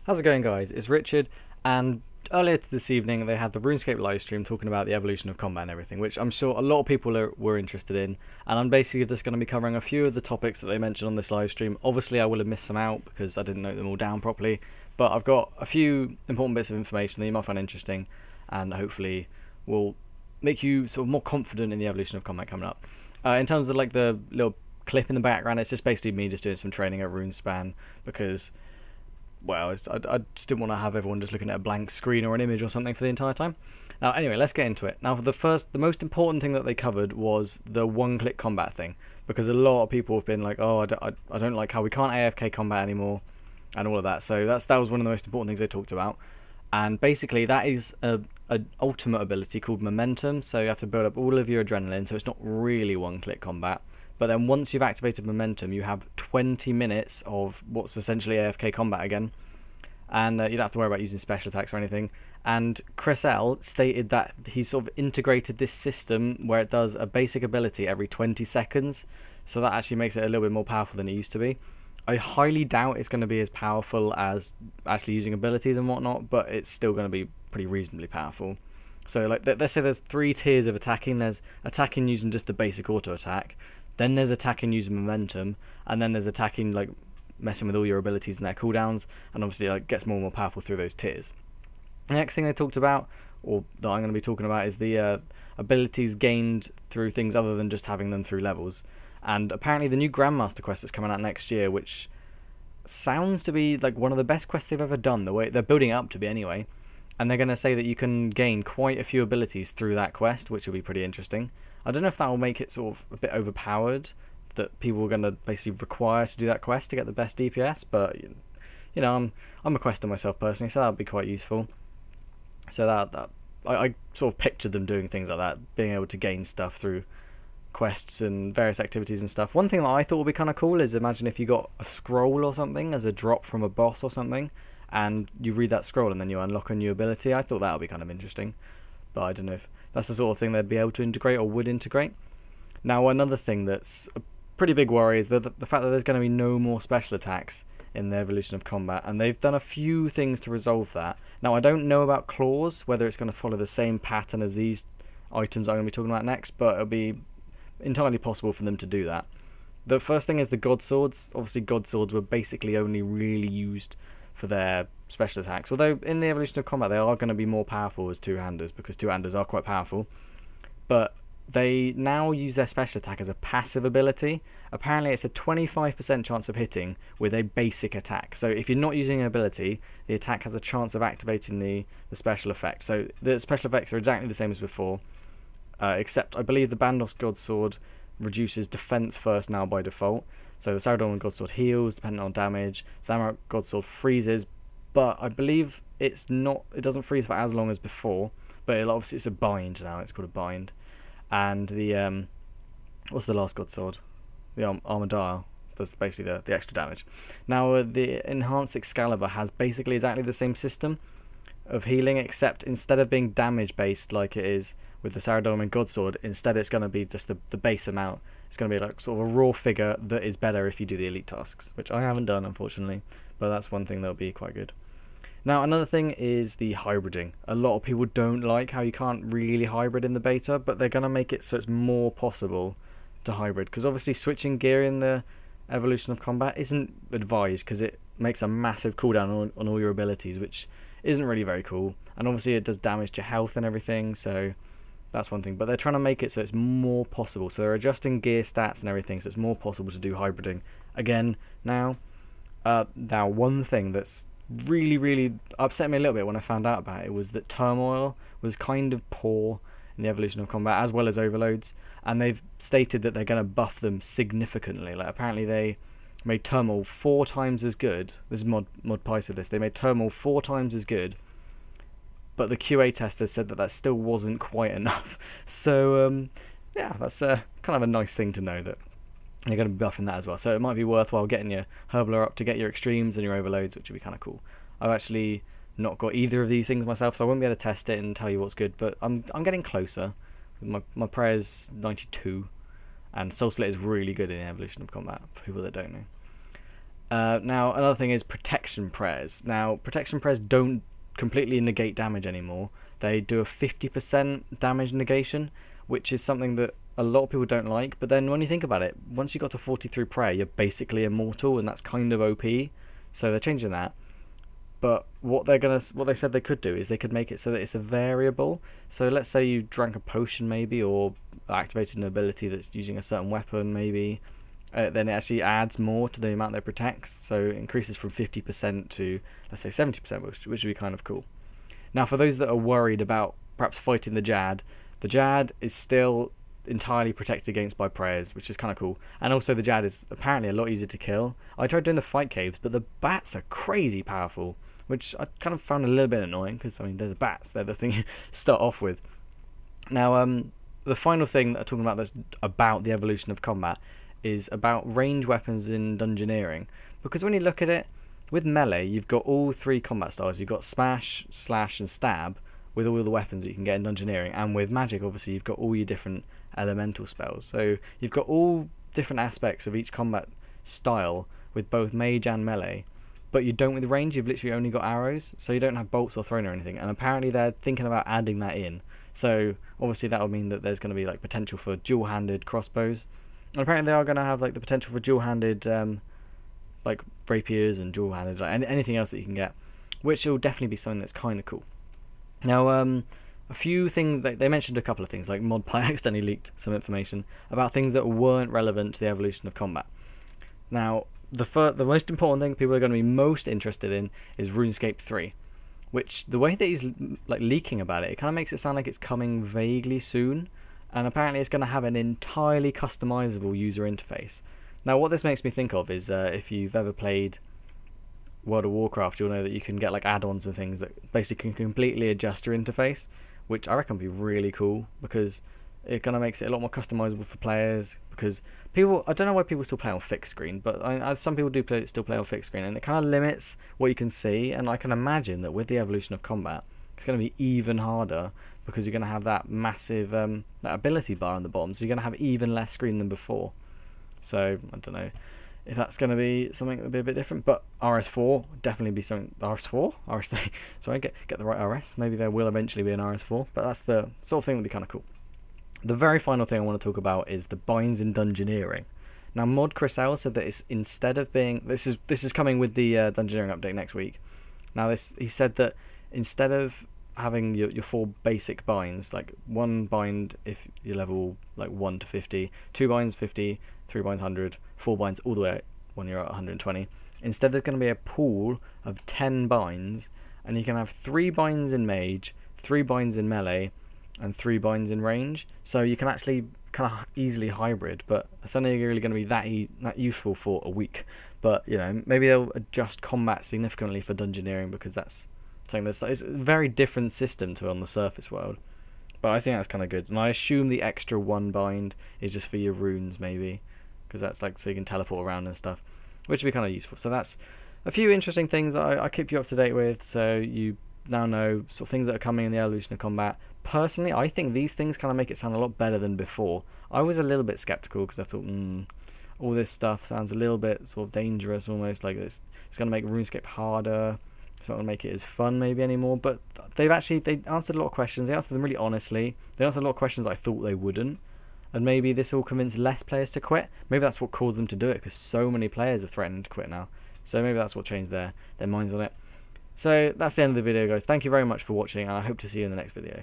How's it going, guys? It's Richard, and earlier this evening they had the RuneScape live stream talking about the evolution of combat and everything, which I'm sure a lot of people were interested in, and I'm basically just going to be covering a few of the topics that they mentioned on this live stream. Obviously I will have missed some out because I didn't note them all down properly, but I've got a few important bits of information that you might find interesting, and hopefully will make you sort of more confident in the evolution of combat coming up. In terms of like the little clip in the background, it's just basically me just doing some training at RuneSpan because, well, I just didn't want to have everyone just looking at a blank screen or an image or something for the entire time. Now, anyway, let's get into it. Now, for the most important thing that they covered was the one-click combat thing, because a lot of people have been like, oh, I don't like how we can't AFK combat anymore, and all of that. So that was one of the most important things they talked about. And basically, that is an ultimate ability called momentum. So you have to build up all of your adrenaline. So it's not really one-click combat. But then once you've activated momentum, you have 20 minutes of what's essentially AFK combat again. And you don't have to worry about using special attacks or anything. And Chris L stated that he's sort of integrated this system where it does a basic ability every 20 seconds. So that actually makes it a little bit more powerful than it used to be. I highly doubt it's going to be as powerful as actually using abilities and whatnot, but it's still going to be pretty reasonably powerful. So like, let's say there's 3 tiers of attacking. There's attacking using just the basic auto attack. Then there's attacking using momentum, and then there's attacking like messing with all your abilities and their cooldowns, and obviously like gets more and more powerful through those tiers. The next thing they talked about, or that I'm going to be talking about, is the abilities gained through things other than just having them through levels. And apparently the new Grandmaster quest that's coming out next year, which sounds to be like one of the best quests they've ever done, the way they're building it up to be anyway. And they're going to say that you can gain quite a few abilities through that quest, which will be pretty interesting. I don't know if that will make it sort of a bit overpowered, that people are going to basically require to do that quest to get the best DPS, but you know, I'm a quester myself personally, so that would be quite useful. So I sort of pictured them doing things like that, being able to gain stuff through quests and various activities and stuff. One thing that I thought would be kind of cool is, imagine if you got a scroll or something as a drop from a boss or something, and you read that scroll and then you unlock a new ability. I thought that would be kind of interesting, but I don't know if that's the sort of thing they'd be able to integrate or would integrate. Now, another thing that's a pretty big worry is the fact that there's going to be no more special attacks in the evolution of combat, and they've done a few things to resolve that. Now, I don't know about claws, whether it's going to follow the same pattern as these items I'm going to be talking about next, but it'll be entirely possible for them to do that. The first thing is the God Swords. Obviously, God Swords were basically only really used for their special attacks, although in the evolution of combat they are going to be more powerful as two-handers, because two-handers are quite powerful. But they now use their special attack as a passive ability. Apparently it's a 25% chance of hitting with a basic attack. So if you're not using an ability, the attack has a chance of activating the special effect. So the special effects are exactly the same as before, except I believe the Bandos God Sword reduces defense first now by default. So the Saradomin God Sword heals depending on damage. Zamorak God Sword freezes, but I believe it doesn't freeze for as long as before. But obviously it's a bind now. It's called a bind. And the what's the last God Sword? The Armadile does basically the extra damage. Now the Enhanced Excalibur has basically exactly the same system of healing, except instead of being damage based like it is with the Saradomin God Sword, instead it's going to be just the base amount. It's going to be like sort of a raw figure that is better if you do the elite tasks, which I haven't done unfortunately, but that's one thing that'll be quite good. Now, another thing is the hybriding. A lot of people don't like how you can't really hybrid in the beta, but they're going to make it so it's more possible to hybrid, because obviously switching gear in the evolution of combat isn't advised, because it makes a massive cooldown on all your abilities, which isn't really very cool, and obviously it does damage to health and everything, so that's one thing. But they're trying to make it so it's more possible, so they're adjusting gear stats and everything so it's more possible to do hybriding again now. Now, one thing that's really upset me a little bit when I found out about it was that Turmoil was kind of poor in the evolution of combat, as well as overloads, and they've stated that they're going to buff them significantly. Like, apparently they made Turmoil 4 times as good. This is mod Pi said this. They made Turmoil 4 times as good, but the QA testers said that still wasn't quite enough. So yeah, that's kind of a nice thing to know, that they're going to be buffing that as well. So it might be worthwhile getting your Herbler up to get your extremes and your overloads, which would be kind of cool. I've actually not got either of these things myself, so I won't be able to test it and tell you what's good, but I'm getting closer. My prayer's 92, and Soul Split is really good in the evolution of combat, for people that don't know. Now, another thing is protection prayers. Now, protection prayers don't completely negate damage anymore. They do a 50% damage negation, which is something that a lot of people don't like. But then when you think about it, once you got to 43 prayer, you're basically immortal, and that's kind of OP. So they're changing that. But what they said they could do is they could make it so that it's a variable. So let's say you drank a potion maybe, or activated an ability that's using a certain weapon maybe. Then it actually adds more to the amount that it protects. So it increases from 50% to, let's say, 70%, which would be kind of cool. Now, for those that are worried about perhaps fighting the Jad is still entirely protected against by prayers, which is kind of cool. And also the Jad is apparently a lot easier to kill. I tried doing the fight caves, but the bats are crazy powerful, which I kind of found a little bit annoying, because I mean, they're the bats, they're the thing you start off with. Now, the final thing that I'm talking about that's about the evolution of combat is about range weapons in dungeoneering, because when you look at it, with melee you've got all three combat styles. You've got smash, slash and stab with all the weapons that you can get in dungeoneering, and with magic obviously you've got all your different elemental spells. So you've got all different aspects of each combat style with both mage and melee, but you don't with range. You've literally only got arrows, so you don't have bolts or thrown or anything, and apparently they're thinking about adding that in. So obviously that will mean that there's going to be like potential for dual-handed crossbows, and apparently they are going to have like the potential for dual-handed like rapiers and dual-handed, like anything else that you can get, which will definitely be something that's kind of cool. Now, a few things, they mentioned a couple of things, like ModPie accidentally leaked some information about things that weren't relevant to the evolution of combat. Now, the most important thing people are going to be most interested in is RuneScape 3, which the way that he's like leaking about it, it kind of makes it sound like it's coming vaguely soon, and apparently it's going to have an entirely customizable user interface. Now, what this makes me think of is if you've ever played World of Warcraft, you'll know that you can get like add-ons and things that basically can completely adjust your interface, which I reckon would be really cool, because it kind of makes it a lot more customizable for players. Because people, I don't know why people still play on fixed screen, but some people do still play on fixed screen, and it kind of limits what you can see. And I can imagine that with the evolution of combat, it's going to be even harder, because you're going to have that massive that ability bar on the bottom, so you're going to have even less screen than before. So I don't know if that's going to be something that would be a bit different, but RS4 definitely be something. RS4? RS3? Sorry, get the right RS. Maybe there will eventually be an RS4, but that's the sort of thing that would be kind of cool. The very final thing I want to talk about is the binds in dungeoneering. Now, Mod Chris L said that it's, instead of being, this is coming with the dungeoneering update next week. Now, he said that instead of having your four basic binds, like one bind if you're level like 1 to 50, 2 binds 50, 3 binds 100, 4 binds all the way when you're at 120. Instead, there's going to be a pool of 10 binds, and you can have 3 binds in mage, 3 binds in melee, and 3 binds in range. So you can actually kind of easily hybrid, but it's only really going to be that useful for a week. But you know, maybe they'll adjust combat significantly for dungeoneering, because that's something that's, it's a very different system to on the surface world. But I think that's kind of good, and I assume the extra 1 bind is just for your runes maybe, because that's like so you can teleport around and stuff, which would be kind of useful. So that's a few interesting things that I keep you up to date with, so you now know sort of things that are coming in the evolution of combat. Personally, I think these things kind of make it sound a lot better than before. I was a little bit skeptical, because I thought, all this stuff sounds a little bit sort of dangerous, almost like it's going to make RuneScape harder. It's not going to make it as fun maybe anymore. But they answered a lot of questions. They answered them really honestly. They answered a lot of questions I thought they wouldn't. And maybe this will convince less players to quit. Maybe that's what caused them to do it, because so many players are threatening to quit now. So maybe that's what changed their minds on it. So that's the end of the video, guys. Thank you very much for watching, and I hope to see you in the next video.